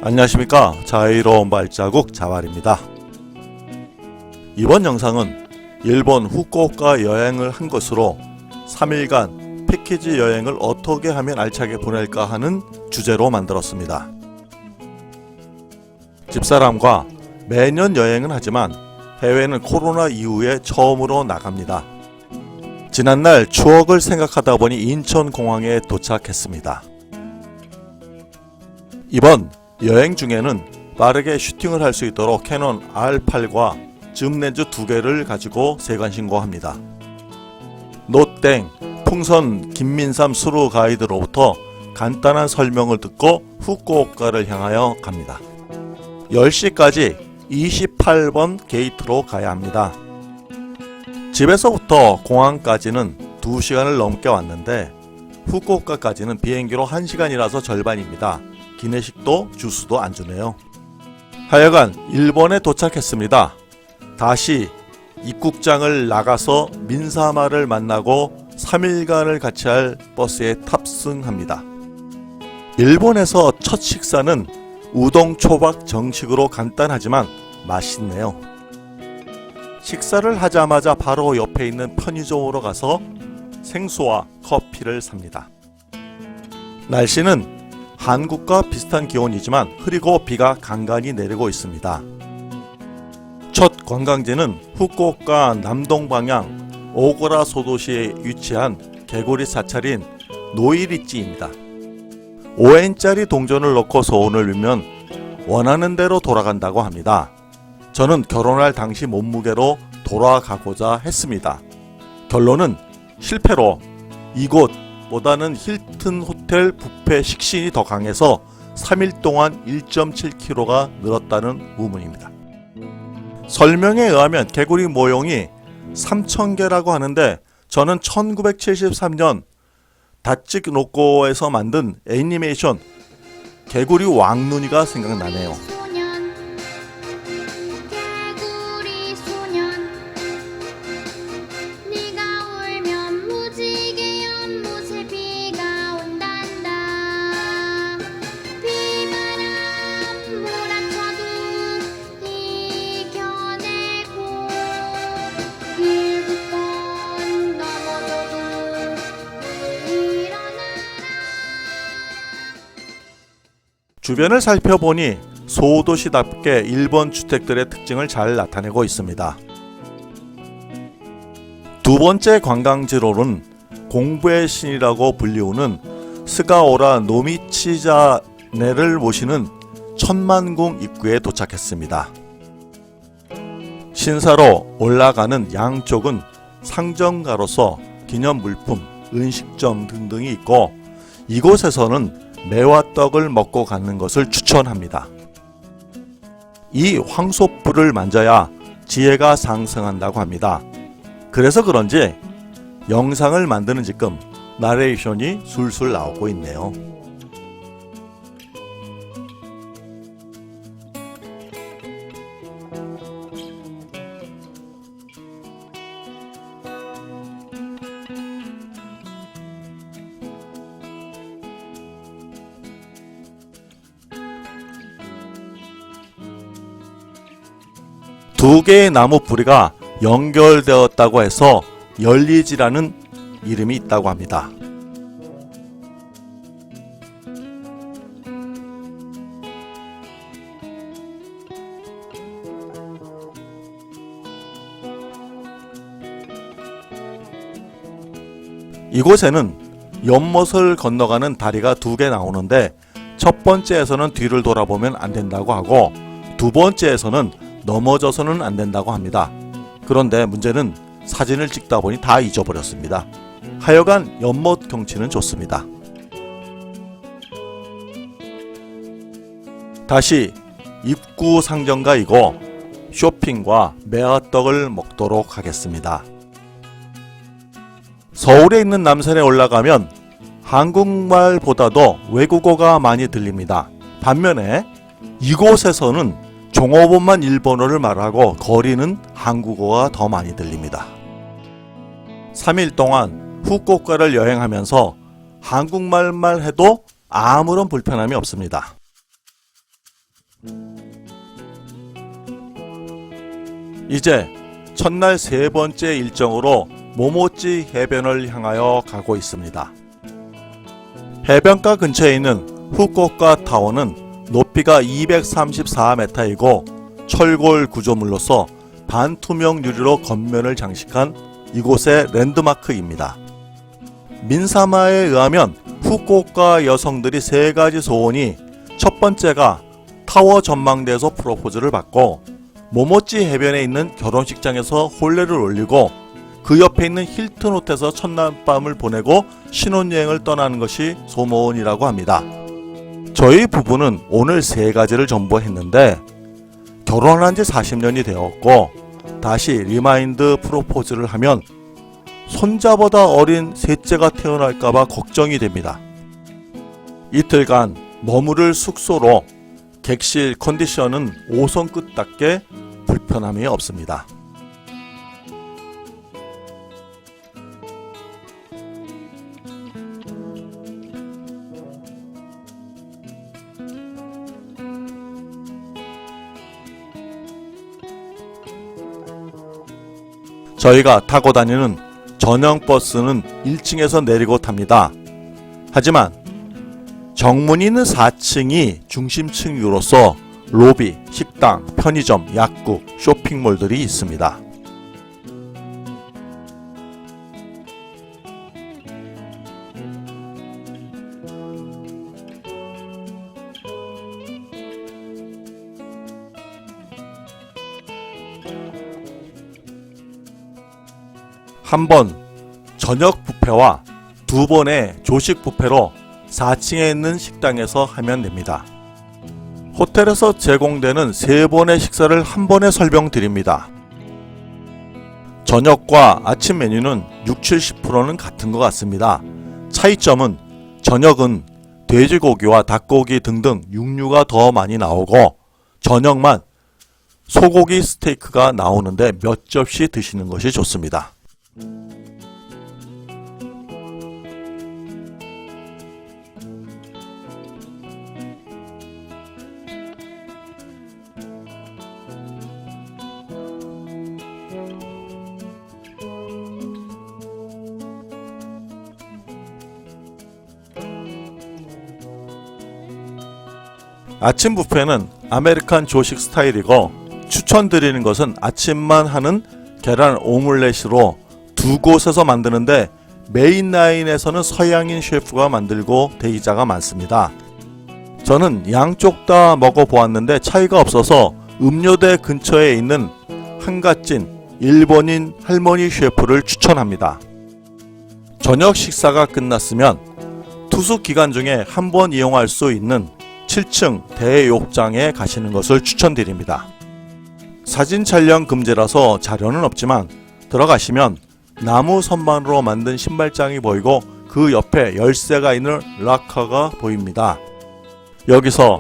안녕하십니까. 자유로운 발자국 자왈입니다. 이번 영상은 일본 후쿠오카 여행을 한 것으로 3일간 패키지 여행을 어떻게 하면 알차게 보낼까 하는 주제로 만들었습니다. 집사람과 매년 여행은 하지만 해외는 코로나 이후에 처음으로 나갑니다. 지난날 추억을 생각하다 보니 인천공항에 도착했습니다. 이번 여행 중에는 빠르게 슈팅을 할 수 있도록 캐논 R8과 줌렌즈 2개를 가지고 세관 신고합니다. 노땡 풍선 김민삼 수루 가이드로부터 간단한 설명을 듣고 후쿠오카를 향하여 갑니다. 10시까지 28번 게이트로 가야 합니다. 집에서부터 공항까지는 2시간을 넘게 왔는데 후쿠오카까지는 비행기로 1시간이라서 절반입니다. 기내식도 주스도 안 주네요. 하여간 일본에 도착했습니다. 다시 입국장을 나가서 민사마를 만나고 3일간을 같이 할 버스에 탑승합니다. 일본에서 첫 식사는 우동 초밥 정식으로 간단하지만 맛있네요. 식사를 하자마자 바로 옆에 있는 편의점으로 가서 생수와 커피를 삽니다. 날씨는 한국과 비슷한 기온이지만 흐리고 비가 간간히 내리고 있습니다. 첫 관광지는 후쿠오카 남동 방향 오고라 소도시에 위치한 개구리 사찰인 노이리찌입니다. 5엔짜리 동전을 넣고 소원을 빌면 원하는 대로 돌아간다고 합니다. 저는 결혼할 당시 몸무게로 돌아가고자 했습니다. 결론은 실패로 이곳 보다는 힐튼 호텔 뷔페 식신이 더 강해서 3일 동안 1.7kg가 늘었다는 의문입니다. 설명에 의하면 개구리 모형이 3000개라고 하는데 저는 1973년 다츠노코에서 만든 애니메이션 개구리 왕눈이가 생각나네요. 주변을 살펴보니 소도시답게 일본 주택들의 특징을 잘 나타내고 있습니다. 두 번째 관광지로는 공부의 신이라고 불리우는 스가오라 노미치자네를 모시는 천만궁 입구에 도착했습니다. 신사로 올라가는 양쪽은 상점가로서 기념물품, 음식점 등등이 있고 이곳에서는 매와 떡을 먹고 가는 것을 추천합니다. 이 황소뿔을 만져야 지혜가 상승한다고 합니다. 그래서 그런지 영상을 만드는 지금 나레이션이 술술 나오고 있네요. 두 개의 나무 뿌리가 연결되었다고 해서 열리지라는 이름이 있다고 합니다. 이곳에는 연못을 건너가는 다리가 2개 나오는데 첫 번째에서는 뒤를 돌아보면 안 된다고 하고 두 번째에서는 넘어져서는 안 된다고 합니다. 그런데 문제는 사진을 찍다 보니 다 잊어버렸습니다. 하여간 연못 경치는 좋습니다. 다시 입구 상점가이고 쇼핑과 매화떡을 먹도록 하겠습니다. 서울에 있는 남산에 올라가면 한국말보다도 외국어가 많이 들립니다. 반면에 이곳에서는 종업원만 일본어를 말하고 거리는 한국어가 더 많이 들립니다. 3일 동안 후쿠오카를 여행하면서 한국말만 해도 아무런 불편함이 없습니다. 이제 첫날 세 번째 일정으로 모모찌 해변을 향하여 가고 있습니다. 해변가 근처에 있는 후쿠오카 타워는 높이가 234m이고 철골 구조물로서 반투명 유리로 겉면을 장식한 이곳의 랜드마크입니다. 민사마에 의하면 후쿠오카 여성들이 세 가지 소원이 첫 번째가 타워 전망대에서 프로포즈를 받고 모모찌 해변에 있는 결혼식장에서 혼례를 올리고 그 옆에 있는 힐튼 호텔에서 첫날밤을 보내고 신혼여행을 떠나는 것이 소원이라고 합니다. 저희 부부는 오늘 세 가지를 전부 했는데 결혼한 지 40년이 되었고 다시 리마인드 프로포즈를 하면 손자보다 어린 셋째가 태어날까봐 걱정이 됩니다. 이틀간 머무를 숙소로 객실 컨디션은 5성 끝답게 불편함이 없습니다. 저희가 타고 다니는 전용 버스는 1층에서 내리고 탑니다. 하지만 정문이 있는 4층이 중심층으로서 로비, 식당, 편의점, 약국, 쇼핑몰들이 있습니다. 한 번 저녁 뷔페와 두 번의 조식 뷔페로 4층에 있는 식당에서 하면 됩니다. 호텔에서 제공되는 세 번의 식사를 한 번에 설명드립니다. 저녁과 아침 메뉴는 60-70%는 같은 것 같습니다. 차이점은 저녁은 돼지고기와 닭고기 등등 육류가 더 많이 나오고 저녁만 소고기 스테이크가 나오는데 몇 접시 드시는 것이 좋습니다. 아침 뷔페는 아메리칸 조식 스타일이고 추천드리는 것은 아침만 하는 계란 오믈렛으로 두 곳에서 만드는데 메인 라인에서는 서양인 셰프가 만들고 대기자가 많습니다. 저는 양쪽 다 먹어보았는데 차이가 없어서 음료대 근처에 있는 한갓진 일본인 할머니 셰프를 추천합니다. 저녁 식사가 끝났으면 투숙 기간 중에 한 번 이용할 수 있는 7층 대욕장에 가시는 것을 추천드립니다. 사진 촬영 금지라서 자료는 없지만 들어가시면 나무 선반으로 만든 신발장이 보이고 그 옆에 열쇠가 있는 락커가 보입니다. 여기서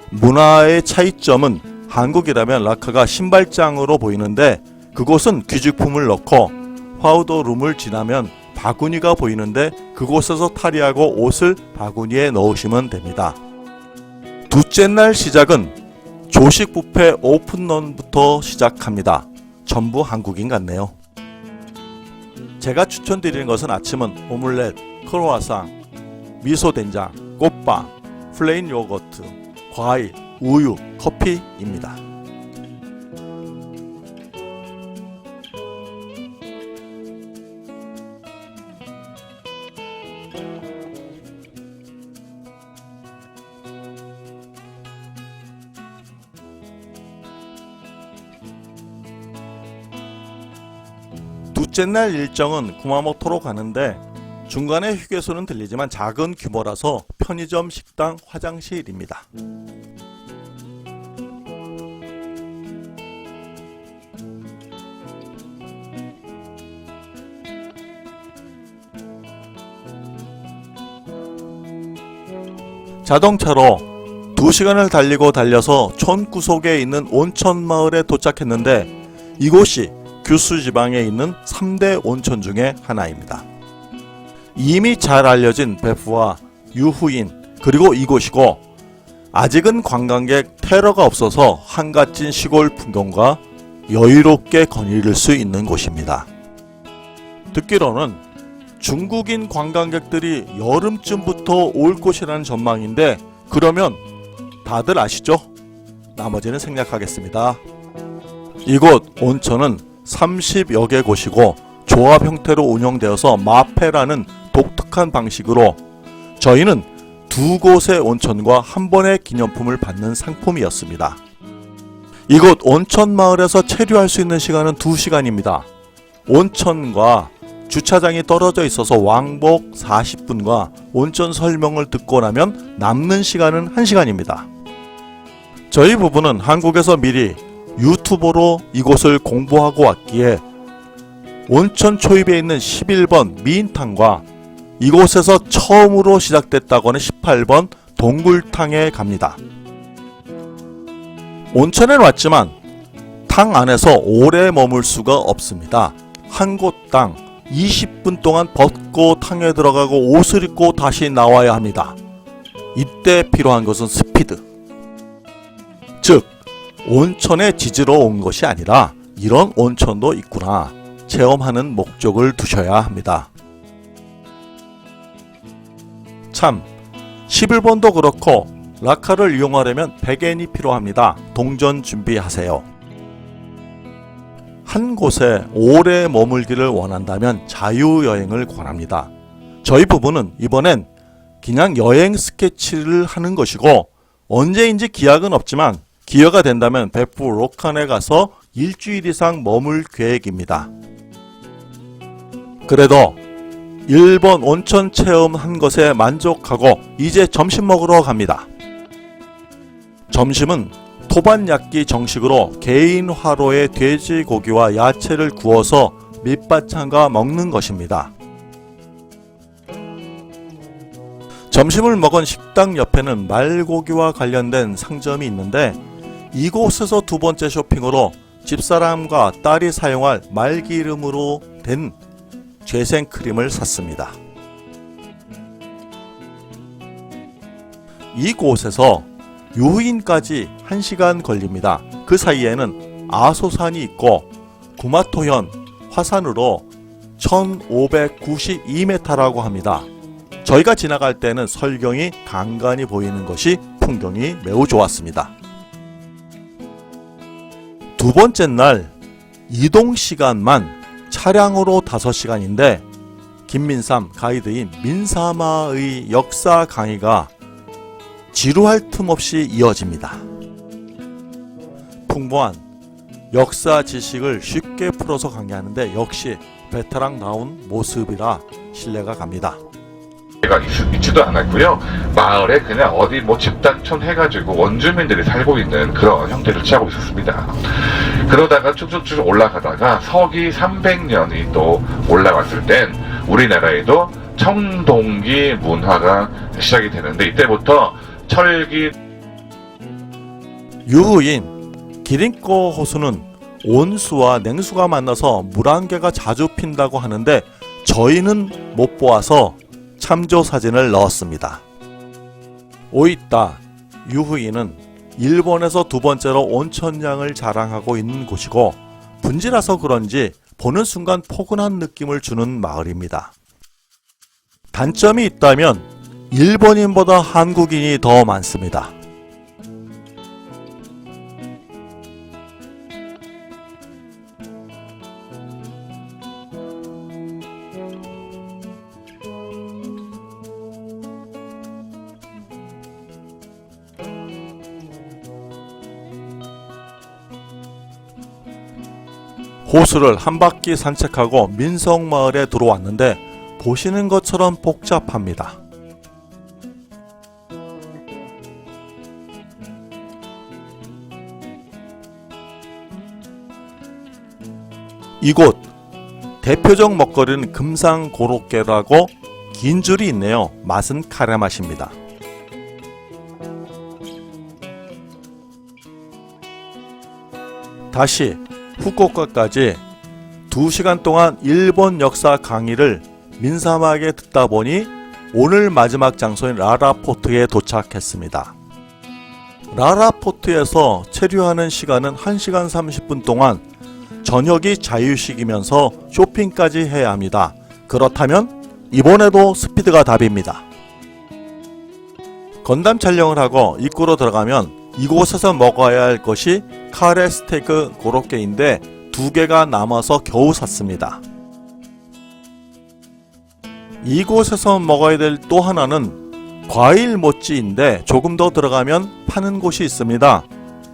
문화의 차이점은 한국이라면 락커가 신발장으로 보이는데 그곳은 귀중품을 넣고 파우더룸을 지나면 바구니가 보이는데 그곳에서 탈의하고 옷을 바구니에 넣으시면 됩니다. 둘째 날 시작은 조식 뷔페 오픈런부터 시작합니다. 전부 한국인 같네요. 제가 추천드리는 것은 아침은 오믈렛, 크로와상, 미소된장, 꽃빵, 플레인 요거트, 과일, 우유, 커피입니다. 둘째 날 일정은 구마모토로 가는데 중간에 휴게소는 들리지만 작은 규모라서 편의점, 식당, 화장실입니다. 자동차로 2시간을 달려서 촌구속에 있는 온천마을에 도착했는데 이곳이 규슈 지방에 있는 3대 온천 중에 하나입니다. 이미 잘 알려진 베프와 유후인 그리고 이곳이고 아직은 관광객 테러가 없어서 한갓진 시골 풍경과 여유롭게 거닐을 수 있는 곳입니다. 듣기로는 중국인 관광객들이 여름쯤부터 올 곳이라는 전망인데 그러면 다들 아시죠? 나머지는 생략하겠습니다. 이곳 온천은 30여 개 곳이고 조합 형태로 운영되어서 마페라는 독특한 방식으로 저희는 2곳의 온천과 한 번의 기념품을 받는 상품이었습니다. 이곳 온천 마을에서 체류할 수 있는 시간은 2시간입니다. 온천과 주차장이 떨어져 있어서 왕복 40분과 온천 설명을 듣고 나면 남는 시간은 1시간입니다. 저희 부부는 한국에서 미리 유튜버로 이곳을 공부하고 왔기에 온천 초입에 있는 11번 미인탕과 이곳에서 처음으로 시작됐다고 하는 18번 동굴탕에 갑니다. 온천에 왔지만 탕 안에서 오래 머물 수가 없습니다. 한 곳당 20분 동안 벗고 탕에 들어가고 옷을 입고 다시 나와야 합니다. 이때 필요한 것은 스피드. 즉 온천에 지지러 온 것이 아니라 이런 온천도 있구나 체험하는 목적을 두셔야 합니다. 참 11번도 그렇고 라카를 이용하려면 100엔이 필요합니다. 동전 준비하세요. 한 곳에 오래 머물기를 원한다면 자유여행을 권합니다. 저희 부부는 이번엔 그냥 여행 스케치를 하는 것이고 언제인지 기약은 없지만 기회가 된다면 베프 로칸에 가서 일주일 이상 머물 계획입니다. 그래도 일본 온천 체험한 것에 만족하고 이제 점심 먹으러 갑니다. 점심은 토반야끼 정식으로 개인 화로에 돼지고기와 야채를 구워서 밑반찬과 먹는 것입니다. 점심을 먹은 식당 옆에는 말고기와 관련된 상점이 있는데 이곳에서 두 번째 쇼핑으로 집사람과 딸이 사용할 말기름으로 된 재생크림을 샀습니다. 이곳에서 유후인까지 1시간 걸립니다. 그 사이에는 아소산이 있고 구마토현 화산으로 1592m라고 합니다. 저희가 지나갈 때는 설경이 간간히 보이는 것이 풍경이 매우 좋았습니다. 두 번째 날 이동 시간만 차량으로 5시간인데 김민삼 가이드인 민사마의 역사 강의가 지루할 틈 없이 이어집니다. 풍부한 역사 지식을 쉽게 풀어서 강의하는데 역시 베테랑다운 모습이라 신뢰가 갑니다. 가 있지도 않았고요. 마을에 그냥 어디 뭐 집단촌 해가지고 원주민들이 살고 있는 그런 형태를 취하고 있었습니다. 그러다가 쭉쭉쭉 올라가다가 서기 300년이 또 올라왔을 땐 우리나라에도 청동기 문화가 시작이 되는데 이때부터 철기 유후인 기린코 호수는 온수와 냉수가 만나서 물안개가 자주 핀다고 하는데 저희는 못 보아서 참조 사진을 넣었습니다. 오이타 유후인은 일본에서 두 번째로 온천량을 자랑하고 있는 곳이고 분지라서 그런지 보는 순간 포근한 느낌을 주는 마을입니다. 단점이 있다면 일본인보다 한국인이 더 많습니다. 호수를 한 바퀴 산책하고 민성마을에 들어왔는데 보시는 것처럼 복잡합니다. 이곳 대표적 먹거리는 금상고로케라고 긴 줄이 있네요. 맛은 카레 맛입니다. 다시 후쿠오카까지 2시간 동안 일본 역사 강의를 민사마에게 듣다 보니 오늘 마지막 장소인 라라포트에 도착했습니다. 라라포트에서 체류하는 시간은 1시간 30분 동안 저녁이 자유식이면서 쇼핑까지 해야 합니다. 그렇다면 이번에도 스피드가 답입니다. 건담 촬영을 하고 입구로 들어가면 이곳에서 먹어야 할 것이 카레 스테이크 고로케인데 2개가 남아서 겨우 샀습니다. 이곳에서 먹어야 될 또 하나는 과일 모찌인데 조금 더 들어가면 파는 곳이 있습니다.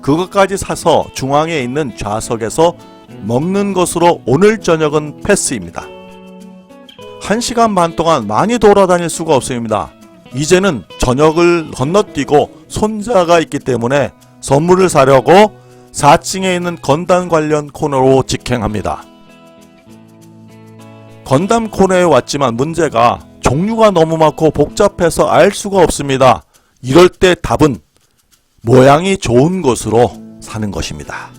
그것까지 사서 중앙에 있는 좌석에서 먹는 것으로 오늘 저녁은 패스입니다. 1시간 반 동안 많이 돌아다닐 수가 없습니다. 이제는 저녁을 건너뛰고 손자가 있기 때문에 선물을 사려고 4층에 있는 건담 관련 코너로 직행합니다. 건담 코너에 왔지만 문제가 종류가 너무 많고 복잡해서 알 수가 없습니다. 이럴 때 답은 모양이 좋은 것으로 사는 것입니다.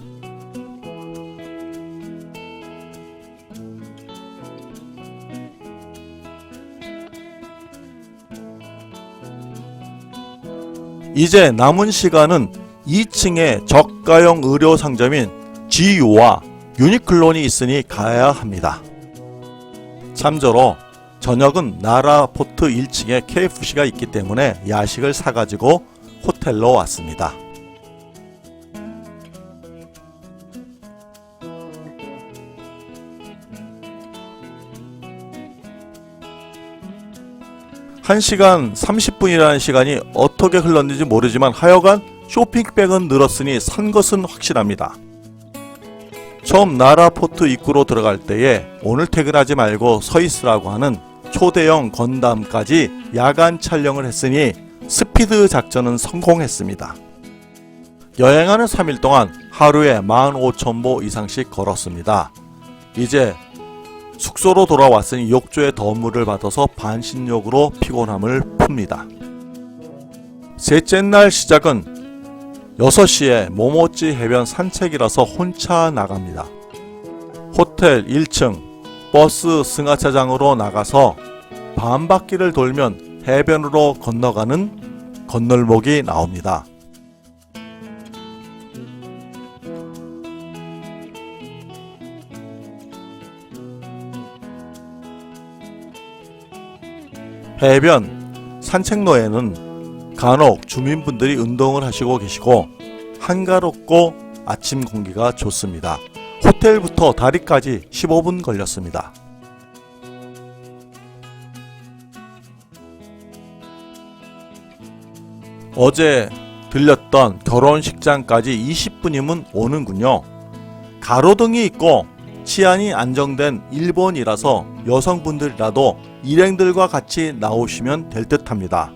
이제 남은 시간은 2층에 저가형 의료 상점인 GU와 유니클론이 있으니 가야 합니다. 참조로 저녁은 라라포트 1층에 KFC가 있기 때문에 야식을 사가지고 호텔로 왔습니다. 한 시간 30분이라는 시간이 어떻게 흘렀는지 모르지만 하여간 쇼핑백은 늘었으니 산 것은 확실합니다. 처음 라라포트 입구로 들어갈 때에 오늘 퇴근하지 말고 서 있으라고 하는 초대형 건담까지 야간 촬영을 했으니 스피드 작전은 성공했습니다. 여행하는 3일 동안 하루에 15,000보 이상씩 걸었습니다. 이제 숙소로 돌아왔으니 욕조에 더운 물을 받아서 반신욕으로 피곤함을 풉니다. 셋째 날 시작은 6시에 모모찌 해변 산책이라서 혼자 나갑니다. 호텔 1층 버스 승하차장으로 나가서 반바퀴를 돌면 해변으로 건너가는 건널목이 나옵니다. 해변 산책로에는 간혹 주민분들이 운동을 하시고 계시고 한가롭고 아침 공기가 좋습니다. 호텔부터 다리까지 15분 걸렸습니다. 어제 들렸던 결혼식장까지 20분이면 오는군요. 가로등이 있고 치안이 안정된 일본이라서 여성분들이라도 일행들과 같이 나오시면 될 듯합니다.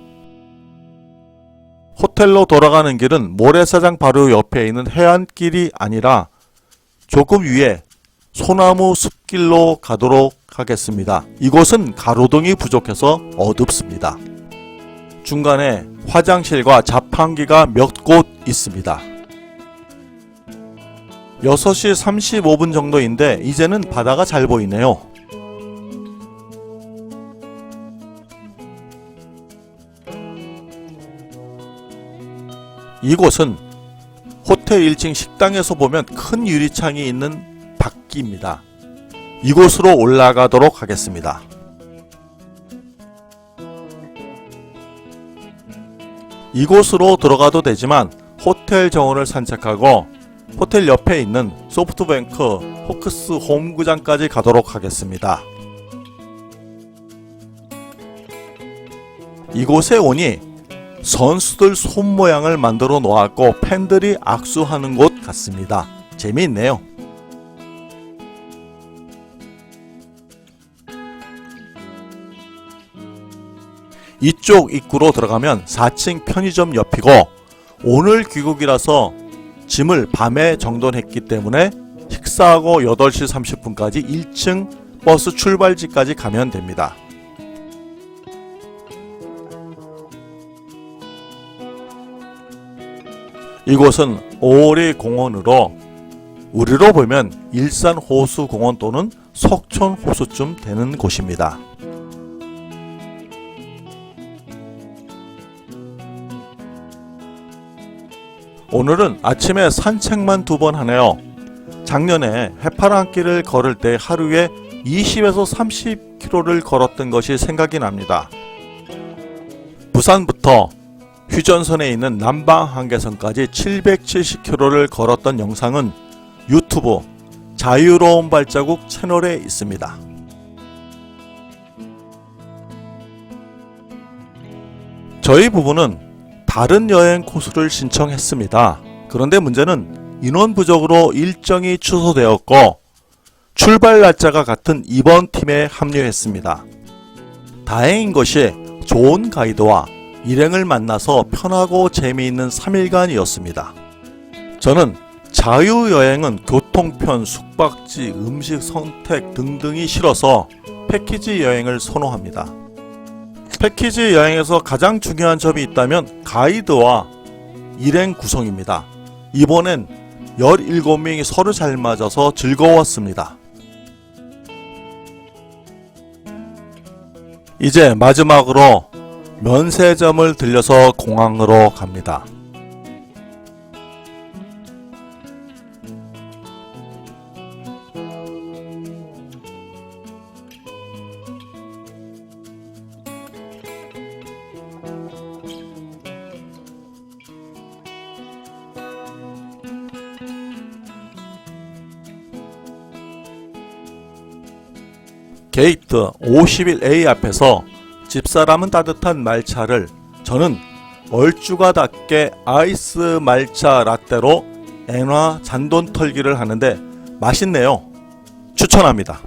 호텔로 돌아가는 길은 모래사장 바로 옆에 있는 해안길이 아니라 조금 위에 소나무 숲길로 가도록 하겠습니다. 이곳은 가로등이 부족해서 어둡습니다. 중간에 화장실과 자판기가 몇 곳 있습니다. 6시 35분 정도인데 이제는 바다가 잘 보이네요. 이곳은 호텔 1층 식당에서 보면 큰 유리창이 있는 밖입니다. 이곳으로 올라가도록 하겠습니다. 이곳으로 들어가도 되지만 호텔 정원을 산책하고 호텔 옆에 있는 소프트뱅크 호크스 홈구장까지 가도록 하겠습니다. 이곳에 오니 선수들 손 모양을 만들어 놓았고 팬들이 악수하는 곳 같습니다. 재미있네요. 이쪽 입구로 들어가면 4층 편의점 옆이고 오늘 귀국이라서 짐을 밤에 정돈했기 때문에 식사하고 8시 30분까지 1층 버스 출발지까지 가면 됩니다. 이곳은 오리공원으로 우리로 보면 일산호수공원 또는 석촌호수쯤 되는 곳입니다. 오늘은 아침에 산책만 2번 하네요. 작년에 해파랑길을 걸을 때 하루에 20에서 30km를 걸었던 것이 생각이 납니다. 부산부터 휴전선에 있는 남방한계선까지 770km를 걸었던 영상은 유튜브 자유로운 발자국 채널에 있습니다. 저희 부부는 다른 여행 코스를 신청했습니다. 그런데 문제는 인원 부족으로 일정이 취소되었고 출발 날짜가 같은 이번 팀에 합류했습니다. 다행인 것이 좋은 가이드와 일행을 만나서 편하고 재미있는 3일간이었습니다. 저는 자유여행은 교통편, 숙박지, 음식 선택 등등이 싫어서 패키지 여행을 선호합니다. 패키지 여행에서 가장 중요한 점이 있다면 가이드와 일행 구성입니다. 이번엔 17명이 서로 잘 맞아서 즐거웠습니다. 이제 마지막으로 면세점을 들려서 공항으로 갑니다. 게이트 51A 앞에서 집사람은 따뜻한 말차를, 저는 얼주가 닿게 아이스 말차 라떼로 엔화 잔돈 털기를 하는데 맛있네요. 추천합니다.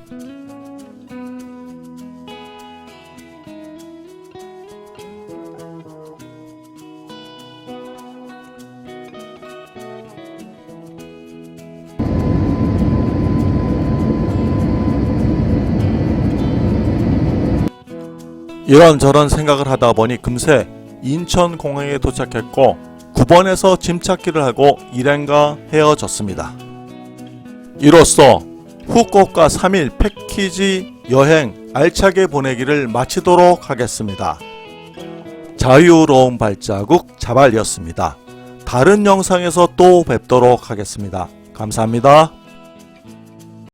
이런저런 생각을 하다 보니 금세 인천공항에 도착했고 9번에서 짐찾기를 하고 일행과 헤어졌습니다. 이로써 후쿠오카 3일 패키지 여행 알차게 보내기를 마치도록 하겠습니다. 자유로운 발자국 자발이었습니다. 다른 영상에서 또 뵙도록 하겠습니다. 감사합니다.